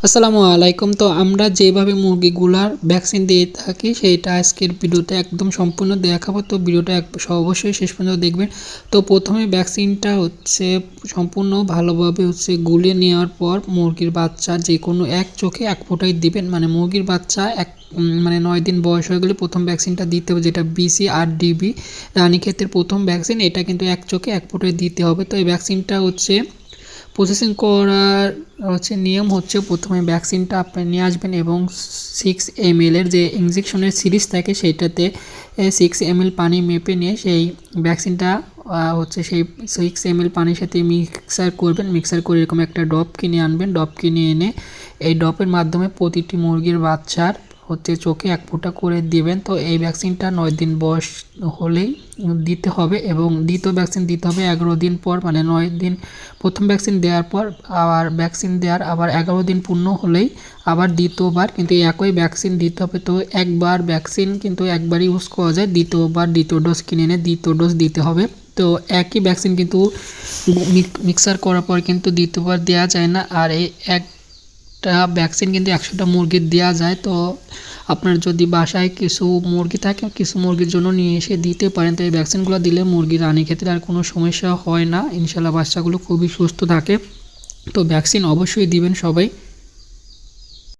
আসসালামু আলাইকুম। তো আমরা যেভাবে মুরগিগুলার ভ্যাকসিন দিয়ে থাকি সেইটা আজকের ভিডিওতে একদম সম্পূর্ণ দেখাবো। তো ভিডিওটা অবশ্যই শেষ পর্যন্ত দেখবেন। তো প্রথমে ভ্যাকসিনটা সম্পূর্ণ ভালোভাবে গুলিয়ে নেওয়ার পর মুরগির বাচ্চা যে কোনো এক চোখে এক ফোঁটাই দিবেন। মানে মুরগির বাচ্চা মানে 9 দিন বয়স হয়ে গেলে প্রথম ভ্যাকসিনটা দিতে হবে, যেটা বিসি আর ডিবি রানীক্ষেতের প্রথম ভ্যাকসিন। এটা কিন্তু এক চোখে এক ফোঁটাই দিতে হবে। তো এই ভ্যাকসিনটা প্রসেসিং করার নিয়ম প্রথমে ভ্যাকসিনটা আপনি নিয়ে আসবেন এবং 6 ml এর যে ইনজেকশনের সিরিজ থাকে সেইটাতে 6 ml পানি মেপে নিয়ে সেই ভ্যাকসিনটা সেই 6 ml পানির সাথে মিক্সার করে এরকম একটা ডপ কিনে আনবেন। ডপ কিনে এনে এই ডপের মাধ্যমে প্রতিটি মুরগির বাচ্চার চোখে এক ফোঁটা করে দিবেন। তো এই ভ্যাকসিনটা 9 দিন বয়স হলেই দিতে হবে এবং দ্বিতীয় ভ্যাকসিন দিতে হবে 11 দিন পর। মানে 9 দিন প্রথম ভ্যাকসিন দেওয়ার পর আবার ভ্যাকসিন দেওয়ার 11 দিন পূর্ণ হলেই আবার দ্বিতীয়বার কিন্তু একই ভ্যাকসিন দিতে হবে। তো একবার ভ্যাকসিন কিন্তু একবারই ইউজ করা যায়, দ্বিতীয়বার দ্বিতীয় ডোজ কিনে এনে দ্বিতীয় ডোজ দিতে হবে। তো একই ভ্যাকসিন কিন্তু মিক্সার করার পর কিন্তু দ্বিতীয়বার দেওয়া যায় না। আর এই একটা ভ্যাকসিন কিন্তু 100টা মুরগির দেওয়া যায়। তো আপনার যদি বাসায় কিছু মুরগি থাকে, কিছু মুরগির জন্য নিয়ে এসে দিতে পারেন। তো এই ভ্যাকসিনগুলো দিলে মুরগির রানীর ক্ষেত্রে আর কোনো সমস্যা হয় না, ইনশাল্লাহ বাচ্চাগুলো খুবই সুস্থ থাকে। তো ভ্যাকসিন অবশ্যই দিবেন সবাই।